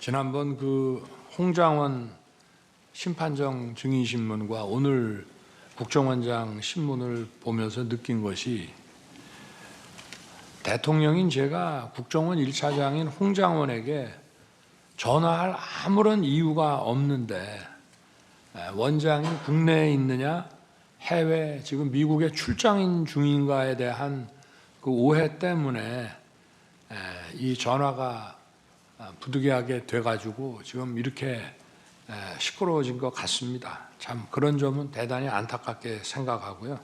지난번 그 홍장원 심판정 증인신문과 오늘 국정원장 신문을 보면서 느낀 것이, 대통령인 제가 국정원 1차장인 홍장원에게 전화할 아무런 이유가 없는데 원장이 국내에 있느냐 해외 지금 미국에 출장 중인가에 대한 그 오해 때문에 이 전화가 부득이하게 돼가지고 지금 이렇게 시끄러워진 것 같습니다. 참 그런 점은 대단히 안타깝게 생각하고요.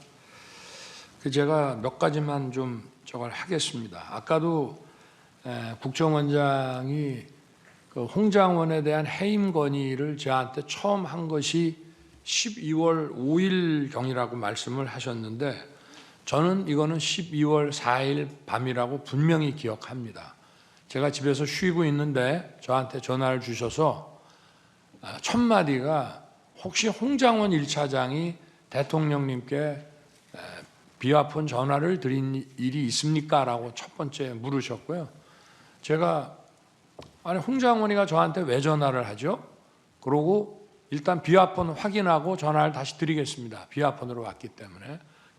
제가 몇 가지만 좀 저걸 하겠습니다. 아까도 국정원장이 그 홍장원에 대한 해임 건의를 저한테 처음 한 것이 12월 5일경이라고 말씀을 하셨는데, 저는 이거는 12월 4일 밤이라고 분명히 기억합니다. 제가 집에서 쉬고 있는데 저한테 전화를 주셔서 첫 마디가 혹시 홍장원 1차장이 대통령님께 비화폰 전화를 드린 일이 있습니까? 라고 첫 번째 물으셨고요. 제가 아니 홍장원이가 저한테 왜 전화를 하죠? 그러고 일단 비화폰 확인하고 전화를 다시 드리겠습니다. 비화폰으로 왔기 때문에.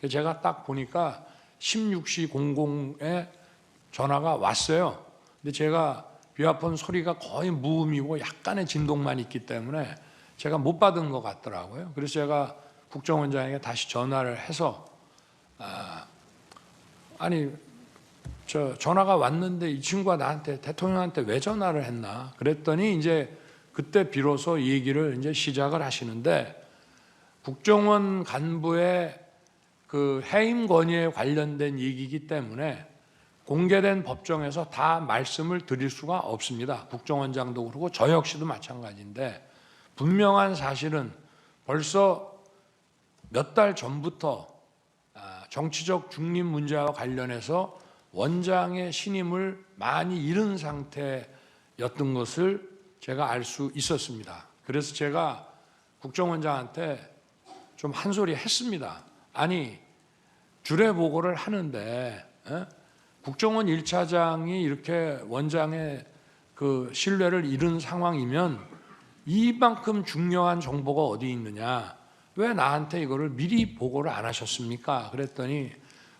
제가 딱 보니까 16시 00에 전화가 왔어요. 근데 제가 비화폰 소리가 거의 무음이고 약간의 진동만 있기 때문에 제가 못 받은 것 같더라고요. 그래서 제가 국정원장에게 다시 전화를 해서 아니 저 전화가 왔는데 이 친구가 나한테 대통령한테 왜 전화를 했나 그랬더니 이제 그때 비로소 이 얘기를 이제 시작을 하시는데, 국정원 간부의 그 해임 건의에 관련된 얘기이기 때문에 공개된 법정에서 다 말씀을 드릴 수가 없습니다. 국정원장도 그렇고 저 역시도 마찬가지인데, 분명한 사실은 벌써 몇 달 전부터 정치적 중립 문제와 관련해서 원장의 신임을 많이 잃은 상태였던 것을 제가 알 수 있었습니다. 그래서 제가 국정원장한테 좀 한 소리 했습니다. 아니 주례 보고를 하는데 국정원 1차장이 이렇게 원장의 그 신뢰를 잃은 상황이면 이만큼 중요한 정보가 어디 있느냐, 왜 나한테 이거를 미리 보고를 안 하셨습니까? 그랬더니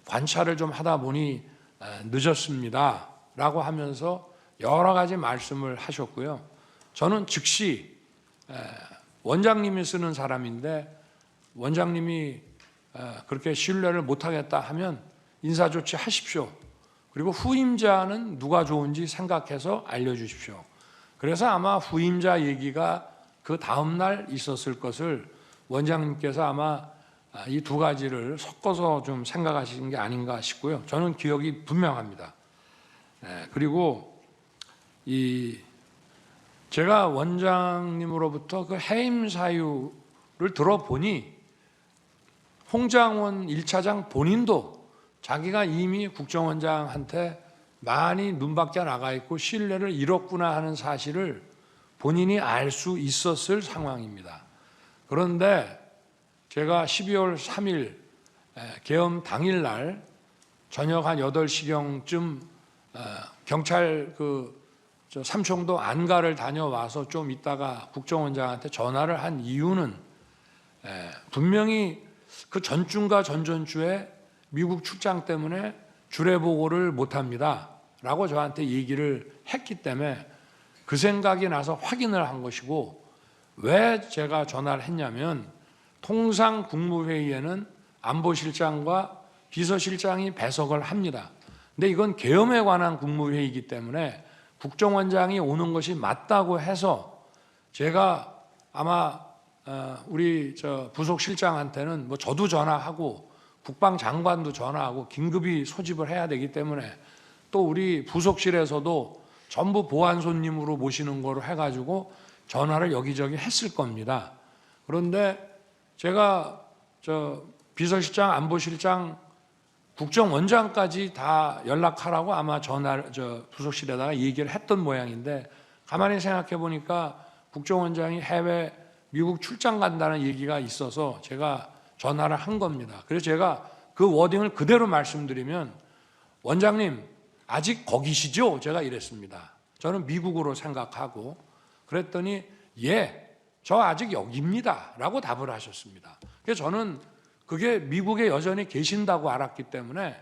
관찰을 좀 하다 보니 늦었습니다 라고 하면서 여러 가지 말씀을 하셨고요. 저는 즉시 원장님이 쓰는 사람인데 원장님이 그렇게 신뢰를 못하겠다 하면 인사조치 하십시오. 그리고 후임자는 누가 좋은지 생각해서 알려주십시오. 그래서 아마 후임자 얘기가 그 다음날 있었을 것을 원장님께서 아마 이 두 가지를 섞어서 좀 생각하시는 게 아닌가 싶고요. 저는 기억이 분명합니다. 그리고 제가 원장님으로부터 그 해임 사유를 들어보니 홍장원 1차장 본인도 자기가 이미 국정원장한테 많이 눈 밖에 나가 있고 신뢰를 잃었구나 하는 사실을 본인이 알 수 있었을 상황입니다. 그런데 제가 12월 3일 계엄 당일날 저녁 한 8시경쯤 경찰 삼청도 안가를 다녀와서 좀 있다가 국정원장한테 전화를 한 이유는 분명히 그 전주인가 전전주에 미국 출장 때문에 주례 보고를 못합니다 라고 저한테 얘기를 했기 때문에 그 생각이 나서 확인을 한 것이고, 왜 제가 전화를 했냐면 통상 국무회의에는 안보실장과 비서실장이 배석을 합니다. 근데 이건 계엄에 관한 국무회의이기 때문에 국정원장이 오는 것이 맞다고 해서 제가 아마 우리 부속실장한테는 뭐 저도 전화하고 국방장관도 전화하고 긴급히 소집을 해야 되기 때문에 또 우리 부속실에서도 전부 보안 손님으로 모시는 거로 해가지고 전화를 여기저기 했을 겁니다. 그런데 제가 비서실장, 안보실장, 국정원장까지 다 연락하라고 아마 부속실에다가 얘기를 했던 모양인데, 가만히 생각해 보니까 국정원장이 해외 미국 출장 간다는 얘기가 있어서 제가 전화를 한 겁니다. 그래서 제가 그 워딩을 그대로 말씀드리면, 원장님 아직 거기시죠? 제가 이랬습니다. 저는 미국으로 생각하고 그랬더니 예, 저 아직 여기입니다 라고 답을 하셨습니다. 그래서 저는 그게 미국에 여전히 계신다고 알았기 때문에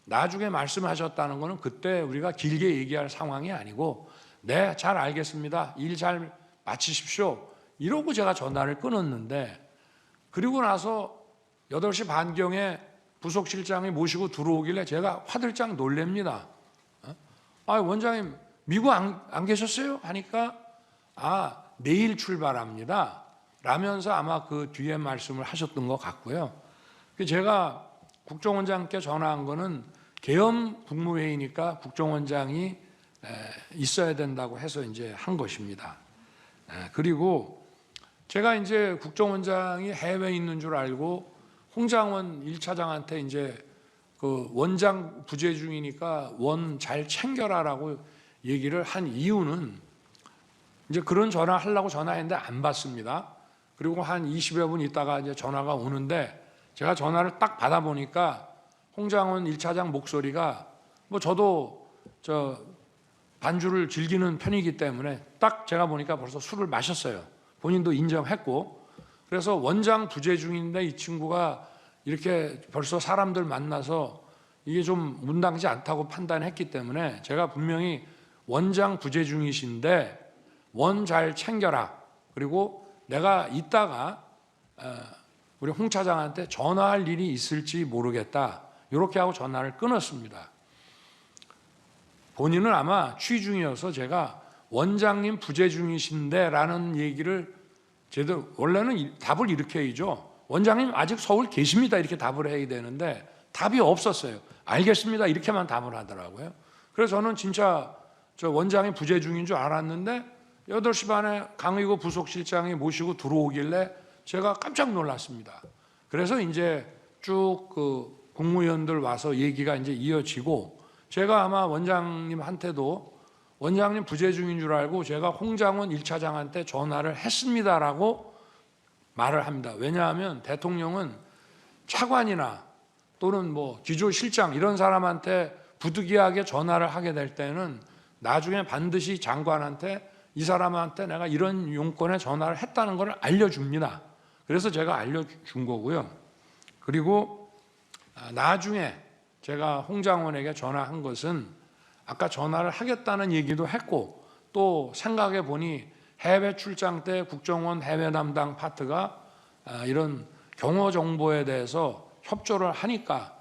나중에 말씀하셨다는 것은 그때 우리가 길게 얘기할 상황이 아니고 네, 잘 알겠습니다. 일 잘 마치십시오. 이러고 제가 전화를 끊었는데, 그리고 나서 8시 반경에 부속실장이 모시고 들어오길래 제가 화들짝 놀랍니다. 원장님 미국 안 계셨어요? 하니까 내일 출발합니다 라면서 아마 그 뒤에 말씀을 하셨던 것 같고요. 제가 국정원장께 전화한 거는 계엄 국무회의니까 국정원장이 있어야 된다고 해서 이제 한 것입니다. 그리고 제가 이제 국정원장이 해외에 있는 줄 알고 홍장원 1차장한테 이제 그 원장 부재 중이니까 원 잘 챙겨라라고 얘기를 한 이유는 이제 그런 전화 하려고 전화했는데 안 받습니다. 그리고 한 20여 분 있다가 이제 전화가 오는데 제가 전화를 딱 받아보니까 홍장원 1차장 목소리가 뭐 저도 반주를 즐기는 편이기 때문에 딱 제가 보니까 벌써 술을 마셨어요. 본인도 인정했고. 그래서 원장 부재 중인데 이 친구가 이렇게 벌써 사람들 만나서 이게 좀 문당지 않다고 판단했기 때문에 제가 분명히 원장 부재 중이신데 원 잘 챙겨라. 그리고 내가 이따가 우리 홍 차장한테 전화할 일이 있을지 모르겠다. 이렇게 하고 전화를 끊었습니다. 본인은 아마 취 중이어서 제가 원장님 부재 중이신데 라는 얘기를 제대로, 원래는 답을 이렇게 해야죠. 원장님 아직 서울 계십니다 이렇게 답을 해야 되는데 답이 없었어요. 알겠습니다 이렇게만 답을 하더라고요. 그래서 저는 진짜 저 원장이 부재 중인 줄 알았는데 8시 반에 강의구 부속실장이 모시고 들어오길래 제가 깜짝 놀랐습니다. 그래서 이제 쭉 그 국무위원들 와서 얘기가 이제 이어지고, 제가 아마 원장님한테도 원장님 부재 중인 줄 알고 제가 홍장원 1차장한테 전화를 했습니다라고 말을 합니다. 왜냐하면 대통령은 차관이나 또는 뭐 기조실장 이런 사람한테 부득이하게 전화를 하게 될 때는 나중에 반드시 장관한테 이 사람한테 내가 이런 용건에 전화를 했다는 걸 알려줍니다. 그래서 제가 알려준 거고요. 그리고 나중에 제가 홍장원에게 전화한 것은 아까 전화를 하겠다는 얘기도 했고, 또 생각해 보니 해외 출장 때 국정원 해외 담당 파트가 이런 경호 정보에 대해서 협조를 하니까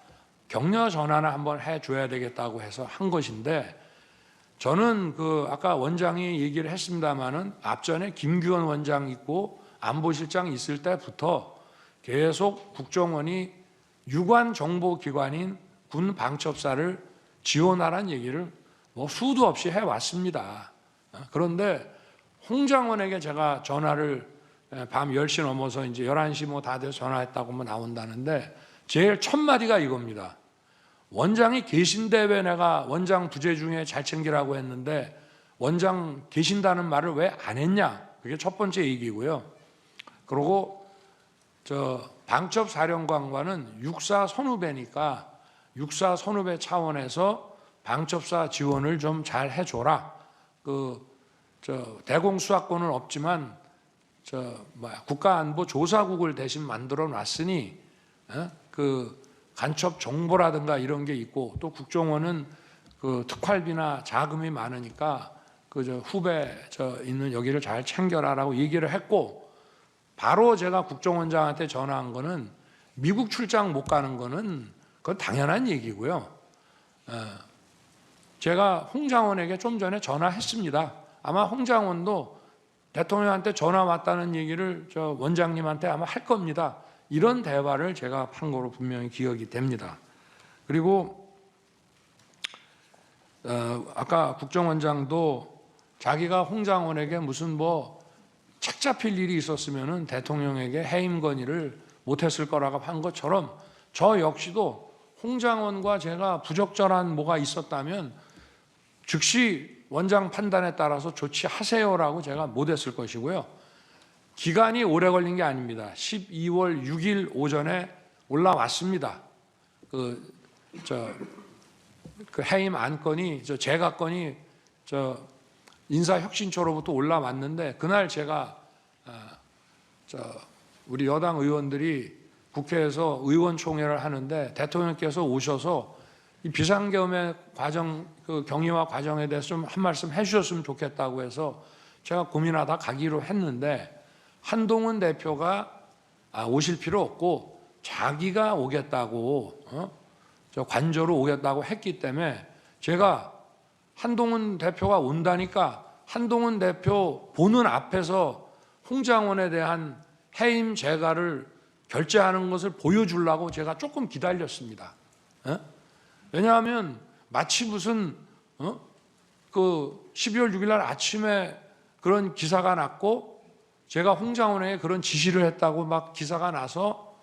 격려 전화나 한번 해줘야 되겠다고 해서 한 것인데, 저는 그 아까 원장이 얘기를 했습니다마는 앞전에 김규원 원장 있고 안보실장 있을 때부터 계속 국정원이 유관 정보기관인 군 방첩사를 지원하라는 얘기를 뭐 수도 없이 해왔습니다. 그런데 홍장원에게 제가 전화를 밤 10시 넘어서 이제 11시 뭐 다 돼서 전화했다고 뭐 나온다는데 제일 첫 마디가 이겁니다. 원장이 계신데 왜 내가 원장 부재 중에 잘 챙기라고 했는데 원장 계신다는 말을 왜 안 했냐? 그게 첫 번째 얘기고요. 그리고 방첩사령관과는 육사 선후배니까 육사 선후배 차원에서 방첩사 지원을 좀 잘 해줘라. 대공 수사권은 없지만 국가안보조사국을 대신 만들어 놨으니 그 간첩 정보라든가 이런 게 있고, 또 국정원은 그 특활비나 자금이 많으니까 후배 있는 여기를 잘 챙겨라라고 얘기를 했고, 바로 제가 국정원장한테 전화한 거는 미국 출장 못 가는 거는 그건 당연한 얘기고요. 제가 홍장원에게 좀 전에 전화했습니다. 아마 홍장원도 대통령한테 전화 왔다는 얘기를 원장님한테 아마 할 겁니다. 이런 대화를 제가 한 거로 분명히 기억이 됩니다. 그리고 아까 국정원장도 자기가 홍장원에게 무슨 책 잡힐 일이 있었으면은 대통령에게 해임 건의를 못했을 거라고 한 것처럼 저 역시도 홍장원과 제가 부적절한 뭐가 있었다면 즉시 원장 판단에 따라서 조치하세요라고 제가 못했을 것이고요. 기간이 오래 걸린 게 아닙니다. 12월 6일 오전에 올라왔습니다. 그 해임 안건이 제가 건이 인사혁신처로부터 올라왔는데 그날 제가 우리 여당 의원들이 국회에서 의원총회를 하는데 대통령께서 오셔서 이 비상계엄의 과정, 그 경위와 과정에 대해서 좀 한 말씀 해주셨으면 좋겠다고 해서 제가 고민하다 가기로 했는데 한동훈 대표가 오실 필요 없고 자기가 오겠다고 저 관저로 오겠다고 했기 때문에 제가 한동훈 대표가 온다니까 한동훈 대표 보는 앞에서 홍장원에 대한 해임 재가를 결재하는 것을 보여주려고 제가 조금 기다렸습니다. 왜냐하면 마치 무슨 그 12월 6일 날 아침에 그런 기사가 났고 제가 홍장원에게 그런 지시를 했다고 막 기사가 나서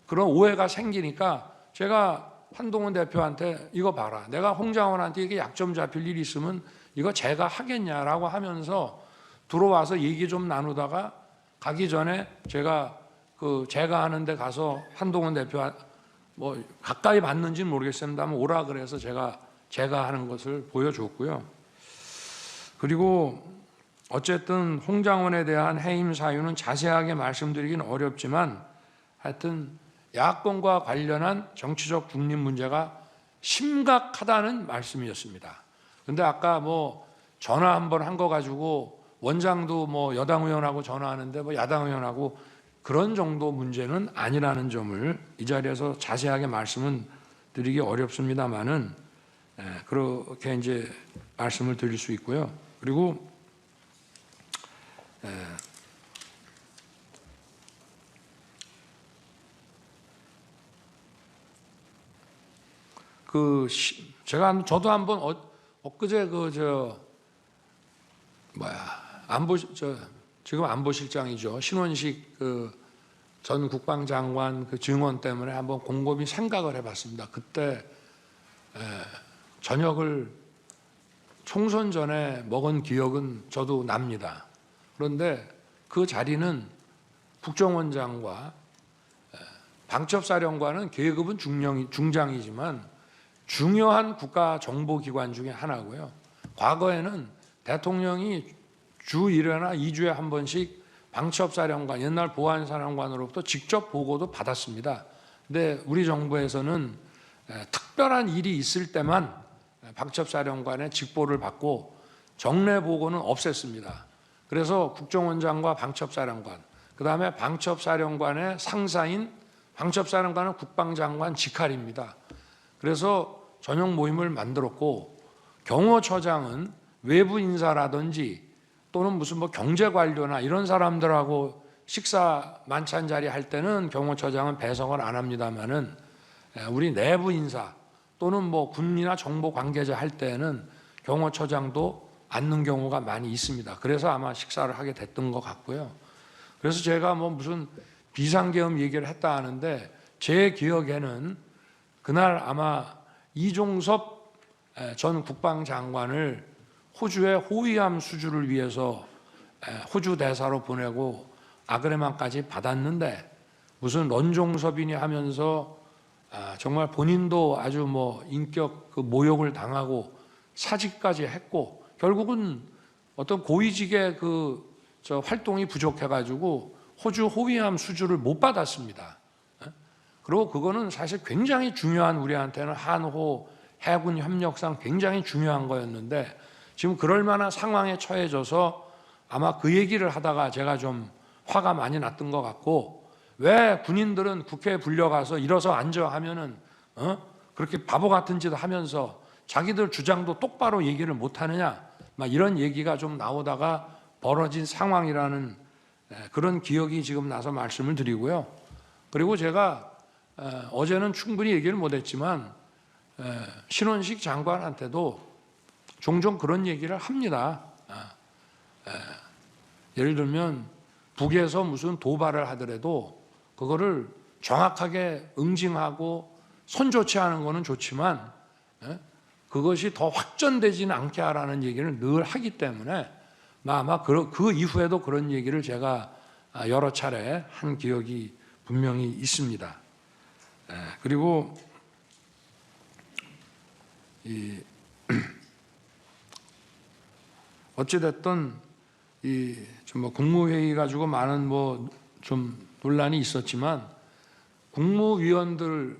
그런 오해가 생기니까 제가 한동훈 대표한테 이거 봐라, 내가 홍장원한테 이게 약점 잡힐 일이 있으면 이거 제가 하겠냐라고 하면서 들어와서 얘기 좀 나누다가 가기 전에 제가 제가 하는데 가서 한동훈 대표 뭐 가까이 봤는지는 모르겠습니다만 오라 그래서 제가 하는 것을 보여줬고요. 그리고 어쨌든 홍장원에 대한 해임 사유는 자세하게 말씀드리긴 어렵지만 하여튼 야권과 관련한 정치적 중립 문제가 심각하다는 말씀이었습니다. 근데 아까 뭐 전화 한번 한 거 가지고 원장도 뭐 여당 의원하고 전화하는데 뭐 야당 의원하고 그런 정도 문제는 아니라는 점을 이 자리에서 자세하게 말씀은 드리기 어렵습니다만은 그렇게 이제 말씀을 드릴 수 있고요. 그리고 저도 한번 엊그제 지금 안보실장이죠, 신원식 전 국방장관 증언 때문에 한번 곰곰이 생각을 해봤습니다. 그때 저녁을 총선 전에 먹은 기억은 저도 납니다. 그런데 그 자리는 국정원장과 방첩사령관은 계급은 중장이지만 중요한 국가정보기관 중에 하나고요. 과거에는 대통령이 주 1회나 2주에 한 번씩 방첩사령관, 옛날 보안사령관으로부터 직접 보고도 받았습니다. 근데 우리 정부에서는 특별한 일이 있을 때만 방첩사령관의 직보를 받고 정례 보고는 없앴습니다. 그래서 국정원장과 방첩사령관, 그 다음에 방첩사령관의 상사인 방첩사령관은 국방장관 직할입니다. 그래서 전용 모임을 만들었고 경호처장은 외부 인사라든지 또는 무슨 뭐 경제관료나 이런 사람들하고 식사 만찬 자리 할 때는 경호처장은 배석을 안 합니다만은 우리 내부 인사 또는 뭐 군이나 정보 관계자 할 때는 경호처장도 앉는 경우가 많이 있습니다. 그래서 아마 식사를 하게 됐던 것 같고요. 그래서 제가 뭐 무슨 비상계엄 얘기를 했다 하는데 제 기억에는 그날 아마 이종섭 전 국방장관을 호주의 호위함 수주를 위해서 호주 대사로 보내고 아그레만까지 받았는데 무슨 런종섭이니 하면서 정말 본인도 아주 뭐 인격 모욕을 당하고 사직까지 했고 결국은 어떤 고위직의 활동이 부족해가지고 호주 호위함 수주를 못 받았습니다. 그리고 그거는 사실 굉장히 중요한, 우리한테는 한호 해군 협력상 굉장히 중요한 거였는데 지금 그럴 만한 상황에 처해져서 아마 그 얘기를 하다가 제가 좀 화가 많이 났던 것 같고, 왜 군인들은 국회에 불려가서 일어서 앉아 하면은 그렇게 바보 같은 짓을 하면서 자기들 주장도 똑바로 얘기를 못 하느냐, 막 이런 얘기가 좀 나오다가 벌어진 상황이라는 그런 기억이 지금 나서 말씀을 드리고요. 그리고 제가 어제는 충분히 얘기를 못했지만 신원식 장관한테도 종종 그런 얘기를 합니다. 예를 들면 북에서 무슨 도발을 하더라도 그거를 정확하게 응징하고 손 좋지 않은 거는 좋지만 그것이 더 확전되지는 않게 하라는 얘기를 늘 하기 때문에 아마 그 이후에도 그런 얘기를 제가 여러 차례 한 기억이 분명히 있습니다. 그리고 어찌 됐든 뭐 국무회의 가지고 많은 뭐 좀 논란이 있었지만 국무위원들이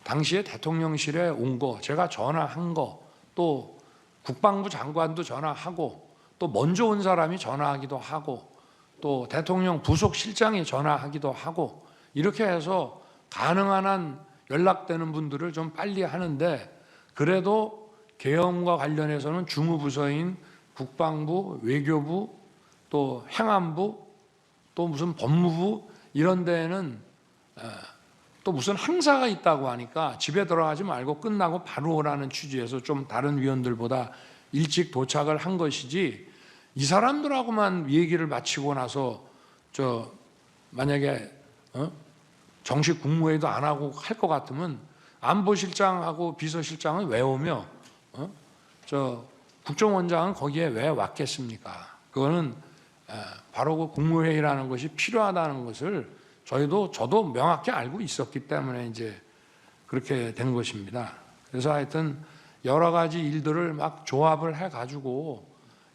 당시에 대통령실에 온 거, 제가 전화한 거, 또 국방부 장관도 전화하고, 또 먼저 온 사람이 전화하기도 하고, 또 대통령 부속실장이 전화하기도 하고, 이렇게 해서 가능한 한 연락되는 분들을 좀 빨리 하는데, 그래도 계엄과 관련해서는 주무부서인 국방부, 외교부, 또 행안부, 또 무슨 법무부 이런 데에는 또 무슨 행사가 있다고 하니까 집에 들어가지 말고 끝나고 바로 오라는 취지에서 좀 다른 위원들보다 일찍 도착을 한 것이지, 이 사람들하고만 얘기를 마치고 나서 만약에 정식 국무회의도 안 하고 할 것 같으면 안보실장하고 비서실장은 왜 오며 국정원장은 거기에 왜 왔겠습니까? 그거는 바로 그 국무회의라는 것이 필요하다는 것을 저도 명확히 알고 있었기 때문에 이제 그렇게 된 것입니다. 그래서 하여튼 여러 가지 일들을 막 조합을 해가지고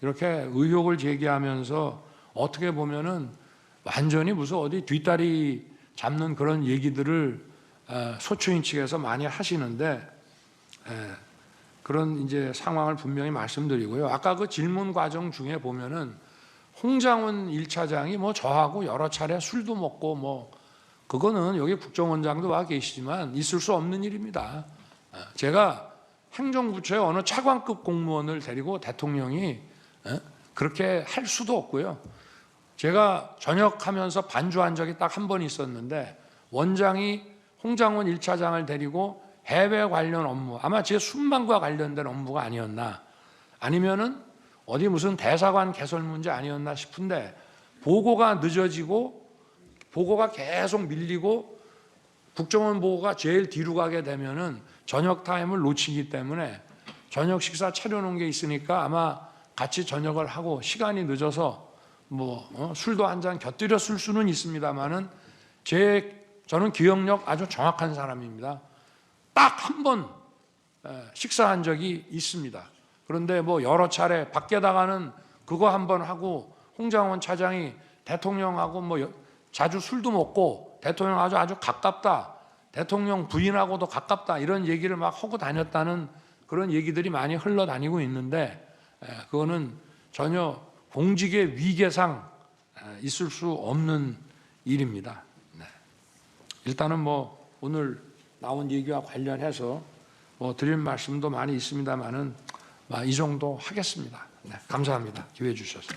이렇게 의혹을 제기하면서 어떻게 보면은 완전히 무슨 어디 뒷다리 잡는 그런 얘기들을 소추인 측에서 많이 하시는데, 그런 이제 상황을 분명히 말씀드리고요. 아까 그 질문 과정 중에 보면은 홍장훈 1차장이 뭐 저하고 여러 차례 술도 먹고 뭐, 그거는 여기 국정원장도 와 계시지만 있을 수 없는 일입니다. 제가 행정부처의 어느 차관급 공무원을 데리고 대통령이 그렇게 할 수도 없고요. 제가 전역하면서 반주한 적이 딱 한 번 있었는데, 원장이 홍장훈 1차장을 데리고 해외 관련 업무, 아마 제 순방과 관련된 업무가 아니었나, 아니면은 어디 무슨 대사관 개설 문제 아니었나 싶은데, 보고가 늦어지고 보고가 계속 밀리고 국정원 보고가 제일 뒤로 가게 되면은 저녁 타임을 놓치기 때문에 저녁 식사 차려놓은 게 있으니까 아마 같이 저녁을 하고 시간이 늦어서 뭐 술도 한 잔 곁들였을 수는 있습니다만은, 저는 기억력 아주 정확한 사람입니다. 딱 한 번 식사한 적이 있습니다. 그런데 뭐 여러 차례 밖에다가는 그거 한 번 하고, 홍장원 차장이 대통령하고 뭐 자주 술도 먹고 대통령하고 아주 가깝다, 대통령 부인하고도 가깝다, 이런 얘기를 막 하고 다녔다는 그런 얘기들이 많이 흘러다니고 있는데, 그거는 전혀 공직의 위계상 있을 수 없는 일입니다. 일단은 뭐 오늘 나온 얘기와 관련해서 뭐 드릴 말씀도 많이 있습니다만은 이 정도 하겠습니다. 감사합니다. 기회 주셔서.